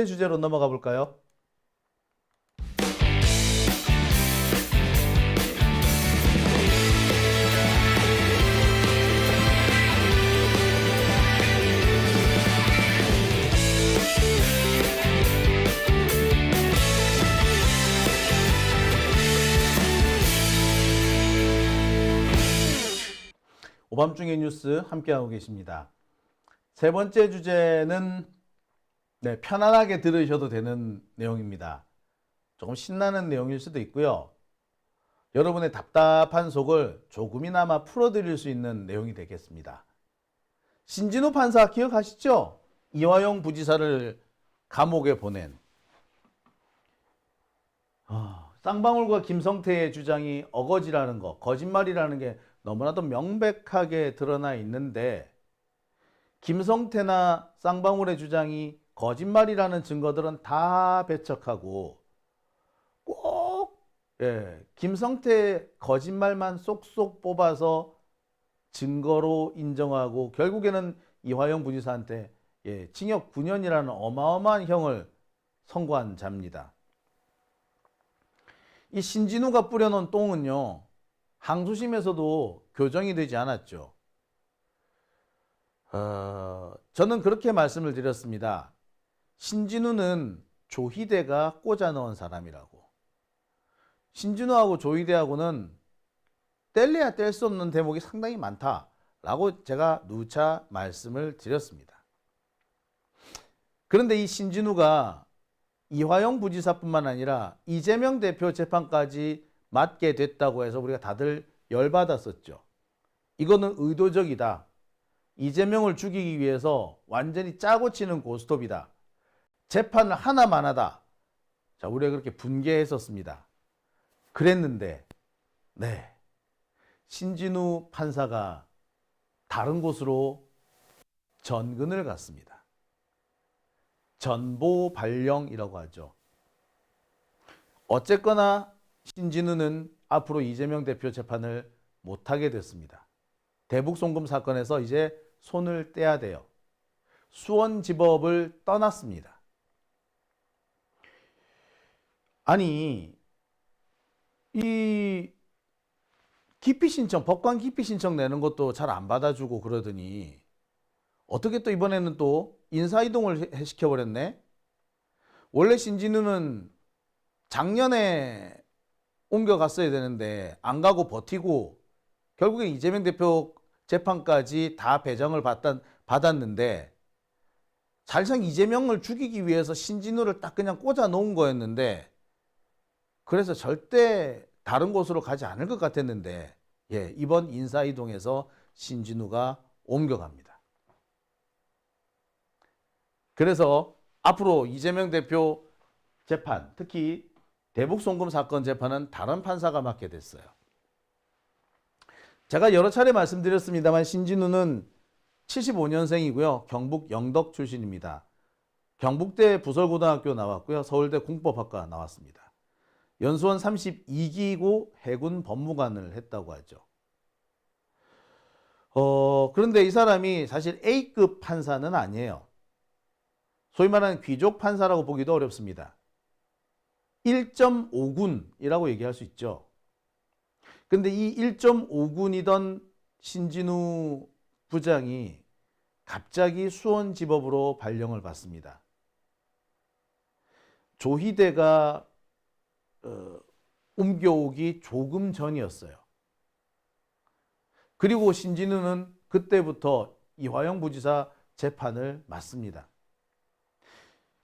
주제로 넘어가 볼까요? 오밤중의 뉴스 함께하고 계십니다. 세 번째 주제는 편안하게 들으셔도 되는 내용입니다. 조금 신나는 내용일 수도 있고요. 여러분의 답답한 속을 조금이나마 풀어드릴 수 있는 내용이 되겠습니다. 신진우 판사 기억하시죠? 이화영 부지사를 감옥에 보낸 쌍방울과 김성태의 주장이 어거지라는 거, 거짓말이라는 게 너무나도 명백하게 드러나 있는데 김성태나 쌍방울의 주장이 거짓말이라는 증거들은 다 배척하고 꼭 김성태 거짓말만 쏙쏙 뽑아서 증거로 인정하고 결국에는 이화영 부지사한테 징역 9년이라는 어마어마한 형을 선고한 자입니다. 이 신진우가 뿌려놓은 똥은요, 항소심에서도 교정이 되지 않았죠. 저는 그렇게 말씀을 드렸습니다. 신진우는 조희대가 꽂아 넣은 사람이라고. 신진우하고 조희대하고는 뗄래야 뗄 수 없는 대목이 상당히 많다라고 제가 누차 말씀을 드렸습니다. 그런데 이 신진우가 이화영 부지사뿐만 아니라 이재명 대표 재판까지 맡게 됐다고 해서 우리가 다들 열받았었죠. 이거는 의도적이다. 이재명을 죽이기 위해서 완전히 짜고 치는 고스톱이다. 재판을 하나만 하다. 자, 우리가 그렇게 분개했었습니다. 그랬는데 신진우 판사가 다른 곳으로 전근을 갔습니다. 전보 발령이라고 하죠. 어쨌거나 신진우는 앞으로 이재명 대표 재판을 못하게 됐습니다. 대북송금 사건에서 이제 손을 떼야 돼요. 수원지법을 떠났습니다. 아니, 이 기피 신청, 법관 기피 신청 내는 것도 잘 안 받아주고 그러더니 어떻게 또 이번에는 또 인사이동을 시켜버렸네? 원래 신진우는 작년에 옮겨갔어야 되는데 안 가고 버티고 결국에 이재명 대표 재판까지 다 배정을 받았는데 사실상 이재명을 죽이기 위해서 신진우를 딱 그냥 꽂아 놓은 거였는데 그래서 절대 다른 곳으로 가지 않을 것 같았는데 이번 인사이동에서 신진우가 옮겨갑니다. 그래서 앞으로 이재명 대표 재판, 특히 대북송금 사건 재판은 다른 판사가 맡게 됐어요. 제가 여러 차례 말씀드렸습니다만 신진우는 75년생이고요. 경북 영덕 출신입니다. 경북대 부설고등학교 나왔고요. 서울대 공법학과 나왔습니다. 연수원 32기고 해군 법무관을 했다고 하죠. 그런데 이 사람이 사실 A급 판사는 아니에요. 소위 말하는 귀족 판사라고 보기도 어렵습니다. 1.5군이라고 얘기할 수 있죠. 근데 이 1.5군이던 신진우 부장이 갑자기 수원지법으로 발령을 받습니다. 조희대가 옮겨오기 조금 전이었어요. 그리고 신진우는 그때부터 이화영 부지사 재판을 맡습니다.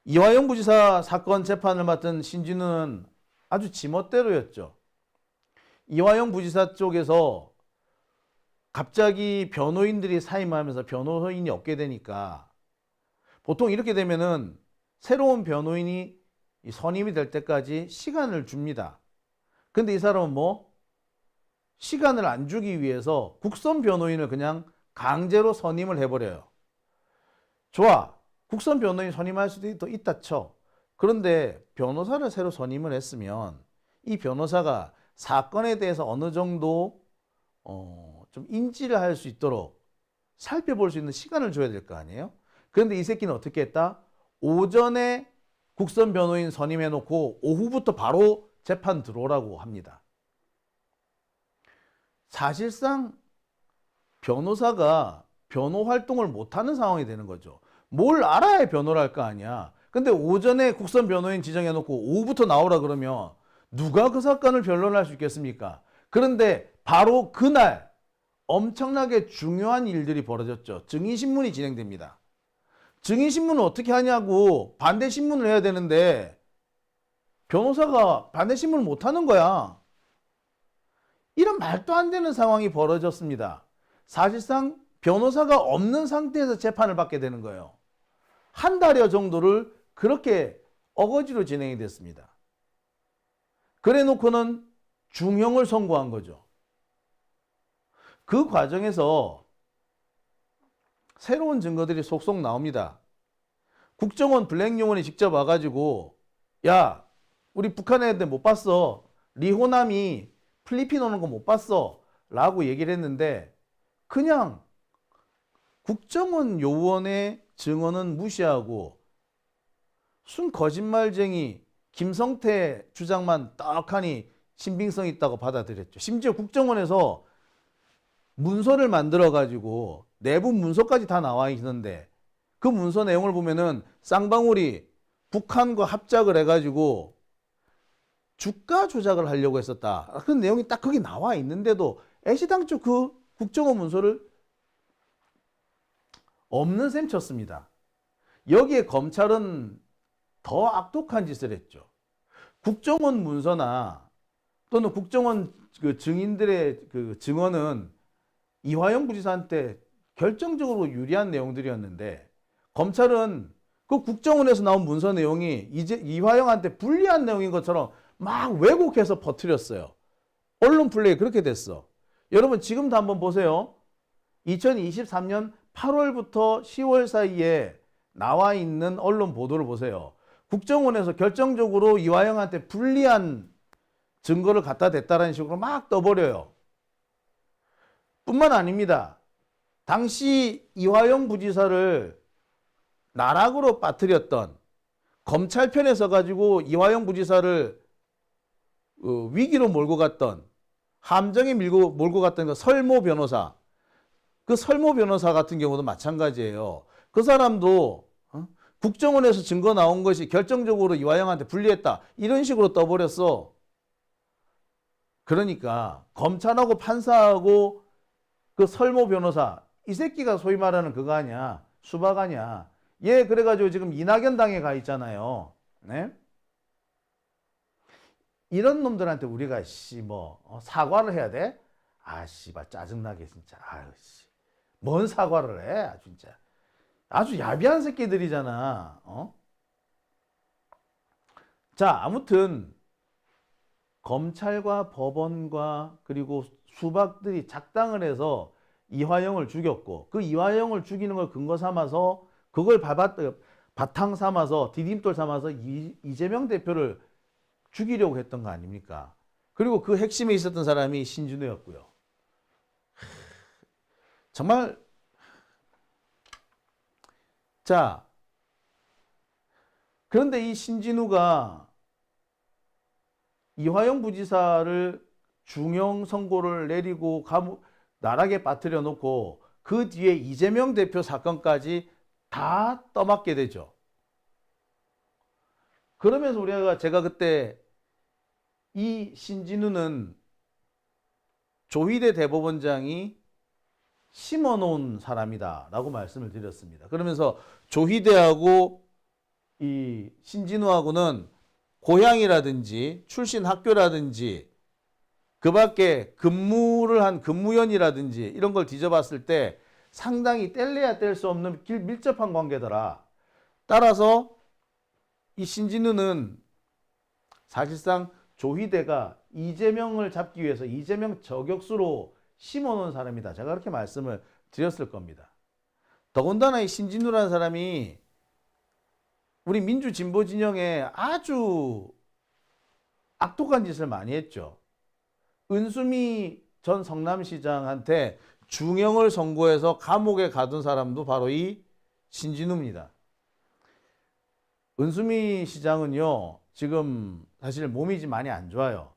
이화영 부지사 사건 재판을 맡은 신진우는 아주 지멋대로였죠. 이화영 부지사 쪽에서 갑자기 변호인들이 사임하면서 변호인이 없게 되니까 보통 이렇게 되면은 새로운 변호인이 선임이 될 때까지 시간을 줍니다. 근데 이 사람은 시간을 안 주기 위해서 국선 변호인을 그냥 강제로 선임을 해버려요. 좋아. 국선 변호인 선임할 수도 있다 쳐. 그런데 변호사를 새로 선임을 했으면 이 변호사가 사건에 대해서 어느 정도 좀 인지를 할 수 있도록 살펴볼 수 있는 시간을 줘야 될 거 아니에요? 그런데 이 새끼는 어떻게 했다? 오전에 국선 변호인 선임해놓고 오후부터 바로 재판 들어오라고 합니다. 사실상 변호사가 변호 활동을 못하는 상황이 되는 거죠. 뭘 알아야 변호를 할 거 아니야. 근데 오전에 국선 변호인 지정해놓고 오후부터 나오라 그러면 누가 그 사건을 변론할 수 있겠습니까? 그런데 바로 그날 엄청나게 중요한 일들이 벌어졌죠. 증인신문이 진행됩니다. 증인신문을 어떻게 하냐고 반대신문을 해야 되는데 변호사가 반대신문을 못하는 거야. 이런 말도 안 되는 상황이 벌어졌습니다. 사실상 변호사가 없는 상태에서 재판을 받게 되는 거예요. 한 달여 정도를 그렇게 어거지로 진행이 됐습니다. 그래 놓고는 중형을 선고한 거죠. 그 과정에서 새로운 증거들이 속속 나옵니다. 국정원 블랙요원이 직접 와가지고 야 우리 북한 애들 못 봤어. 리호남이 필리핀 오는 거 못 봤어 라고 얘기를 했는데 그냥 국정원 요원의 증언은 무시하고 순 거짓말쟁이 김성태 주장만 딱하니 신빙성 있다고 받아들였죠. 심지어 국정원에서 문서를 만들어 가지고 내부 문서까지 다 나와 있는데 그 문서 내용을 보면은 쌍방울이 북한과 합작을 해가지고 주가 조작을 하려고 했었다. 그런 내용이 딱 거기 나와 있는데도 애시당초 그 국정원 문서를 없는 셈 쳤습니다. 여기에 검찰은 더 악독한 짓을 했죠. 국정원 문서나 또는 국정원 그 증인들의 그 증언은 이화영 부지사한테 결정적으로 유리한 내용들이었는데 검찰은 그 국정원에서 나온 문서 내용이 이제 이화영한테 불리한 내용인 것처럼 막 왜곡해서 퍼뜨렸어요. 언론 플레이 그렇게 됐어. 여러분 지금도 한번 보세요. 2023년 8월부터 10월 사이에 나와 있는 언론 보도를 보세요. 국정원에서 결정적으로 이화영한테 불리한 증거를 갖다 댔다라는 식으로 막 떠버려요. 뿐만 아닙니다. 당시 이화영 부지사를 나락으로 빠뜨렸던 검찰 편에 서가지고 이화영 부지사를 위기로 몰고 갔던 함정에 몰고 갔던 그 설모 변호사, 그 설모 변호사 같은 경우도 마찬가지예요. 그 사람도 국정원에서 증거 나온 것이 결정적으로 이화영한테 불리했다 이런 식으로 떠버렸어. 그러니까 검찰하고 판사하고 그 설모 변호사 이 새끼가 소위 말하는 그거 아니야, 수박 아니야. 얘 그래가지고 지금 이낙연 당에 가 있잖아요. 네? 이런 놈들한테 우리가 사과를 해야 돼? 아 씨발 짜증나게 진짜. 아유 씨. 뭔 사과를 해? 아, 진짜. 아주 야비한 새끼들이잖아. 자, 아무튼 검찰과 법원과 그리고 수박들이 작당을 해서 이화영을 죽였고 그 이화영을 죽이는 걸 근거 삼아서 그걸 바탕 삼아서 디딤돌 삼아서 이재명 대표를 죽이려고 했던 거 아닙니까? 그리고 그 핵심에 있었던 사람이 신진우였고요. 정말 자 그런데 이 신진우가 이화영 부지사를 중형 선고를 내리고 나락에 빠뜨려 놓고 그 뒤에 이재명 대표 사건까지 다 떠맡게 되죠. 그러면서 제가 그때 이 신진우는 조희대 대법원장이 심어놓은 사람이다 라고 말씀을 드렸습니다. 그러면서 조희대하고 이 신진우하고는 고향이라든지 출신 학교라든지 그 밖에 근무를 한 근무연이라든지 이런 걸 뒤져봤을 때 상당히 뗄래야 뗄 수 없는 밀접한 관계더라. 따라서 이 신진우는 사실상 조희대가 이재명을 잡기 위해서 이재명 저격수로 심어놓은 사람이다. 제가 그렇게 말씀을 드렸을 겁니다. 더군다나 이 신진우라는 사람이 우리 민주진보 진영에 아주 악독한 짓을 많이 했죠. 은수미 전 성남시장한테 중형을 선고해서 감옥에 가둔 사람도 바로 이 신진우입니다. 은수미 시장은요, 지금 사실 몸이 좀 많이 안 좋아요.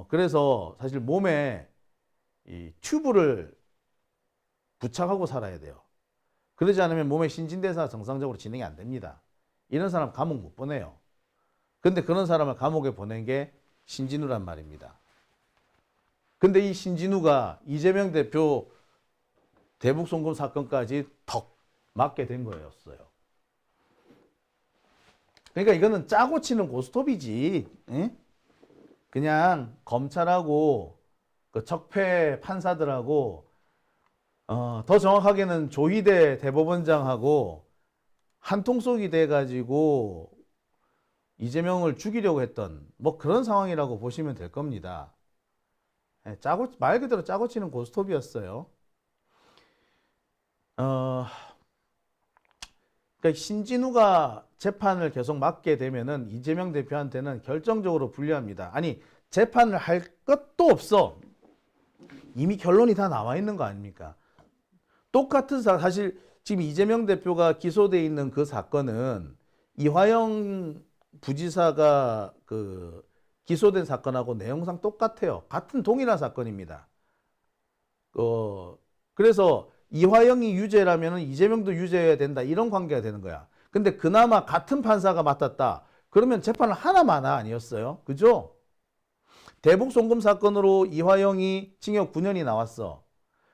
그래서 사실 몸에 이 튜브를 부착하고 살아야 돼요. 그러지 않으면 몸의 신진대사가 정상적으로 진행이 안 됩니다. 이런 사람 감옥 못 보내요. 근데 그런 사람을 감옥에 보낸 게 신진우란 말입니다. 근데 이 신진우가 이재명 대표 대북 송금 사건까지 턱 맞게 된 거였어요. 그러니까 이거는 짜고 치는 고스톱이지. 응? 그냥 검찰하고 그 적폐 판사들하고 더 정확하게는 조희대 대법원장하고 한통속이 돼가지고 이재명을 죽이려고 했던 뭐 그런 상황이라고 보시면 될 겁니다. 짜고 말 그대로 짜고 치는 고스톱이었어요. 그러니까 신진우가 재판을 계속 맡게 되면은 이재명 대표한테는 결정적으로 불리합니다. 아니 재판을 할 것도 없어. 이미 결론이 다 나와 있는 거 아닙니까? 똑같은 사실 지금 이재명 대표가 기소돼 있는 그 사건은 이화영 부지사가 그 기소된 사건하고 내용상 똑같아요. 같은 동일한 사건입니다. 그래서 이화영이 유죄라면 이재명도 유죄해야 된다 이런 관계가 되는 거야. 근데 그나마 같은 판사가 맡았다. 그러면 재판을 하나만 아니었어요. 그죠? 대북 송금 사건으로 이화영이 징역 9년이 나왔어.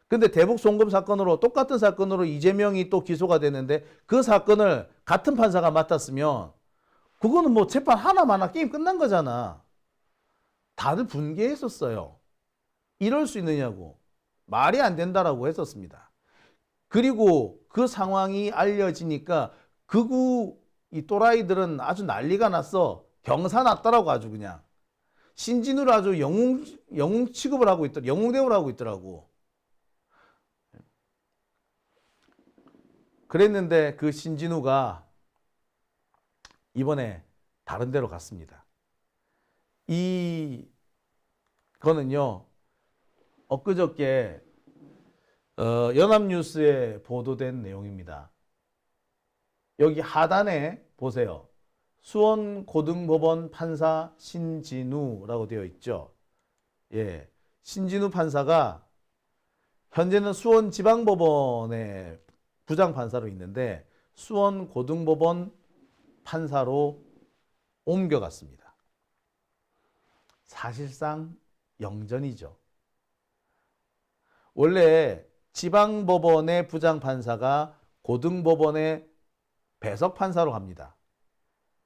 근데 대북 송금 사건으로 똑같은 사건으로 이재명이 또 기소가 됐는데 그 사건을 같은 판사가 맡았으면 그거는 뭐 재판 하나만 게임 끝난 거잖아. 다들 분개했었어요. 이럴 수 있느냐고. 말이 안 된다라고 했었습니다. 그리고 그 상황이 알려지니까 극우 이 또라이들은 아주 난리가 났어. 경사 났더라고 아주 그냥. 신진우를 아주 영웅 취급을 하고 있더라. 영웅 대우를 하고 있더라고. 그랬는데 그 신진우가 이번에 다른 데로 갔습니다. 이거는요. 엊그저께 연합뉴스에 보도된 내용입니다. 여기 하단에 보세요. 수원고등법원 판사 신진우라고 되어 있죠. 예, 신진우 판사가 현재는 수원지방법원의 부장판사로 있는데 수원고등법원 판사로 옮겨갔습니다. 사실상 영전이죠. 원래 지방법원의 부장판사가 고등법원의 배석판사로 갑니다.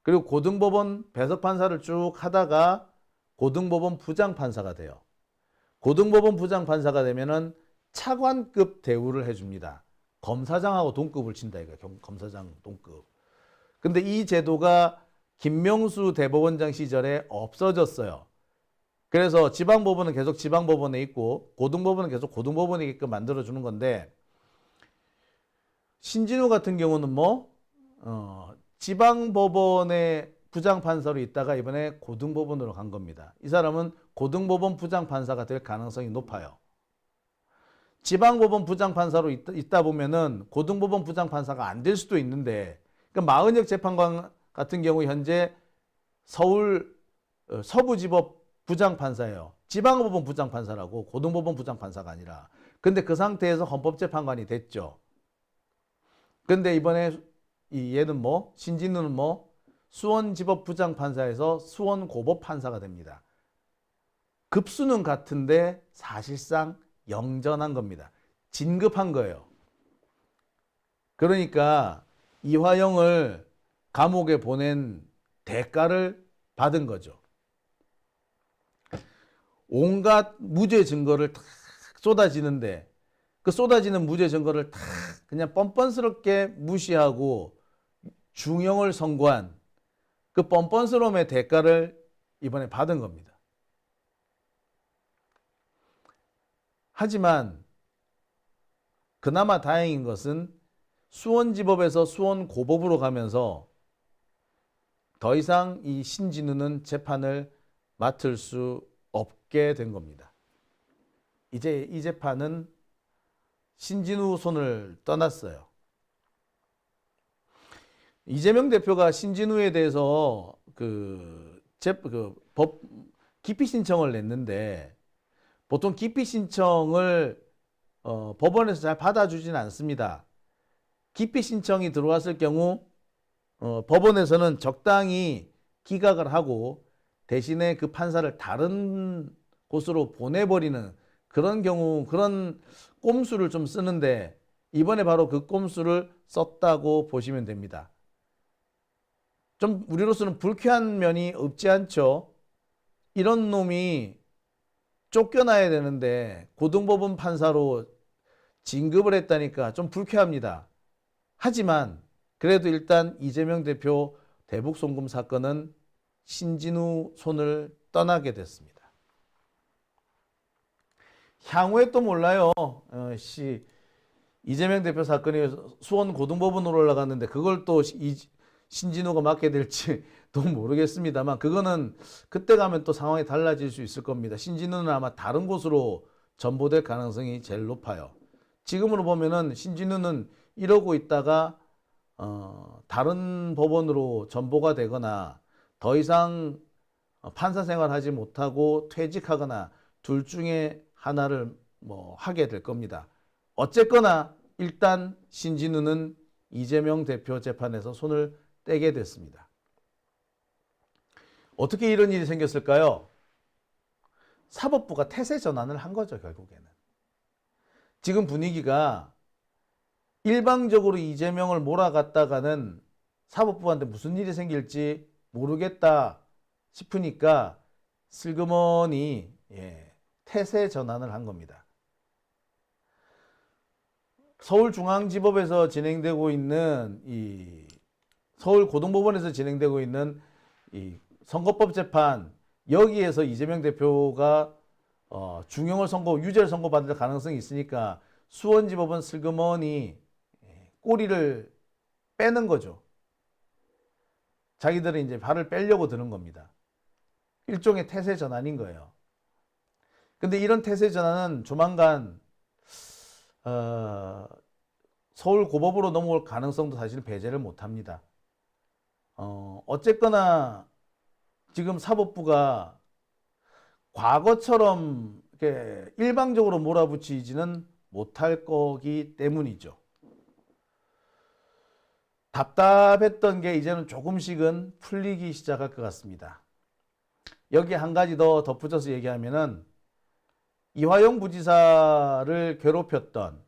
그리고 고등법원 배석판사를 쭉 하다가 고등법원 부장판사가 돼요. 고등법원 부장판사가 되면은 차관급 대우를 해줍니다. 검사장하고 동급을 친다 이거야. 검사장 동급. 근데 이 제도가 김명수 대법원장 시절에 없어졌어요. 그래서 지방법원은 계속 지방법원에 있고 고등법원은 계속 고등법원에 있게끔 만들어주는 건데 신진우 같은 경우는 지방법원의 부장판사로 있다가 이번에 고등법원으로 간 겁니다. 이 사람은 고등법원 부장판사가 될 가능성이 높아요. 지방법원 부장판사로 있다 보면은 고등법원 부장판사가 안 될 수도 있는데 그러니까 마은혁 재판관 같은 경우 현재 서울 서부지법 부장판사예요. 지방법원 부장판사라고 고등법원 부장판사가 아니라. 근데 그 상태에서 헌법재판관이 됐죠. 근데 이번에 얘는 신진우는 수원지법 부장판사에서 수원고법판사가 됩니다. 급수는 같은데 사실상 영전한 겁니다. 진급한 거예요. 그러니까 이화영을 감옥에 보낸 대가를 받은 거죠. 온갖 무죄 증거를 탁 쏟아지는데 그 쏟아지는 무죄 증거를 탁 그냥 뻔뻔스럽게 무시하고 중형을 선고한 그 뻔뻔스러움의 대가를 이번에 받은 겁니다. 하지만 그나마 다행인 것은 수원지법에서 수원고법으로 가면서 더 이상 이 신진우는 재판을 맡을 수 없게 된 겁니다. 이제 이 재판은 신진우 손을 떠났어요. 이재명 대표가 신진우에 대해서 법 기피 신청을 냈는데 보통 기피 신청을 법원에서 잘 받아주지는 않습니다. 기피 신청이 들어왔을 경우 법원에서는 적당히 기각을 하고 대신에 그 판사를 다른 곳으로 보내버리는 그런 경우, 그런 꼼수를 좀 쓰는데 이번에 바로 그 꼼수를 썼다고 보시면 됩니다. 좀 우리로서는 불쾌한 면이 없지 않죠. 이런 놈이 쫓겨나야 되는데 고등법원 판사로 진급을 했다니까 좀 불쾌합니다. 하지만 그래도 일단 이재명 대표 대북 송금 사건은 신진우 손을 떠나게 됐습니다. 향후에 또 몰라요. 이재명 대표 사건이 수원 고등법원으로 올라갔는데 그걸 또 신진우가 맡게 될지 또 모르겠습니다만 그거는 그때 가면 또 상황이 달라질 수 있을 겁니다. 신진우는 아마 다른 곳으로 전보될 가능성이 제일 높아요. 지금으로 보면은 신진우는 이러고 있다가 다른 법원으로 전보가 되거나 더 이상 판사 생활하지 못하고 퇴직하거나 둘 중에 하나를 하게 될 겁니다. 어쨌거나 일단 신진우는 이재명 대표 재판에서 손을 떼게 됐습니다. 어떻게 이런 일이 생겼을까요? 사법부가 태세 전환을 한 거죠, 결국에는. 지금 분위기가 일방적으로 이재명을 몰아갔다가는 사법부한테 무슨 일이 생길지 모르겠다 싶으니까 슬그머니 태세 전환을 한 겁니다. 서울중앙지법에서 진행되고 있는 서울고등법원에서 진행되고 있는 이 선거법 재판, 여기에서 이재명 대표가 중형을 유죄를 선고받을 가능성이 있으니까 수원지법은 슬그머니 꼬리를 빼는 거죠. 자기들은 이제 발을 빼려고 드는 겁니다. 일종의 태세 전환인 거예요. 근데 이런 태세 전환은 조만간 서울 고법으로 넘어올 가능성도 사실 배제를 못합니다. 어쨌거나 지금 사법부가 과거처럼 이렇게 일방적으로 몰아붙이지는 못할 거기 때문이죠. 답답했던 게 이제는 조금씩은 풀리기 시작할 것 같습니다. 여기 한 가지 더 덧붙여서 얘기하면은 이화영 부지사를 괴롭혔던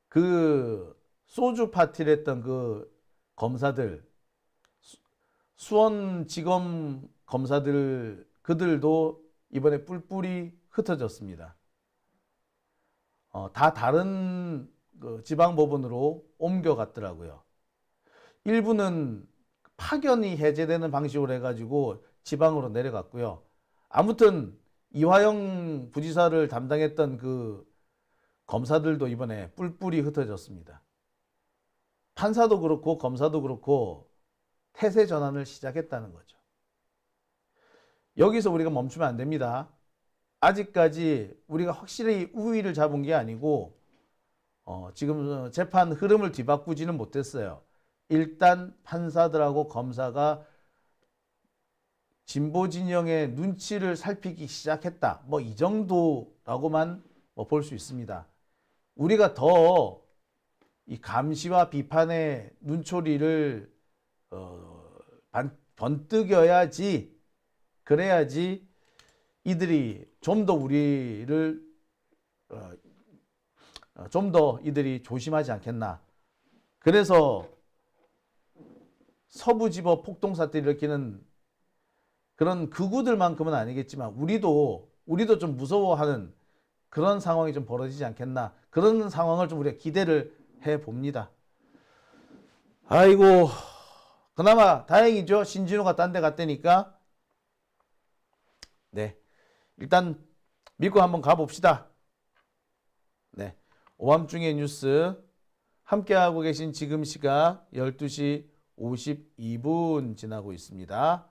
그 소주 파티를 했던 그 검사들, 수원지검 검사들, 그들도 이번에 뿔뿔이 흩어졌습니다. 다 다른 지방법원으로 옮겨갔더라고요. 일부는 파견이 해제되는 방식으로 해가지고 지방으로 내려갔고요. 아무튼 이화영 부지사를 담당했던 그 검사들도 이번에 뿔뿔이 흩어졌습니다. 판사도 그렇고 검사도 그렇고 태세 전환을 시작했다는 거죠. 여기서 우리가 멈추면 안 됩니다. 아직까지 우리가 확실히 우위를 잡은 게 아니고 지금 재판 흐름을 뒤바꾸지는 못했어요. 일단 판사들하고 검사가 진보 진영의 눈치를 살피기 시작했다. 이 정도라고만 볼 수 있습니다. 우리가 더 이 감시와 비판의 눈초리를 번뜩여야지, 그래야지 이들이 좀 더 우리를 좀 더 이들이 조심하지 않겠나. 그래서 서부지법 폭동사태를 일으키는 그런 극우들만큼은 아니겠지만 우리도 좀 무서워하는 그런 상황이 좀 벌어지지 않겠나. 그런 상황을 좀 우리가 기대를 해봅니다. 아이고, 그나마 다행이죠. 신진우가 딴 데 갔다니까. 네, 일단 믿고 한번 가봅시다. 네, 오밤중의 뉴스 함께하고 계신 지금 시각 12시 52분 지나고 있습니다.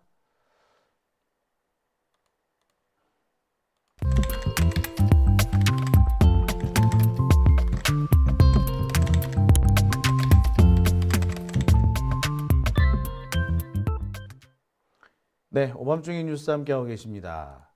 네, 오밤중에 뉴스 함께하고 계십니다.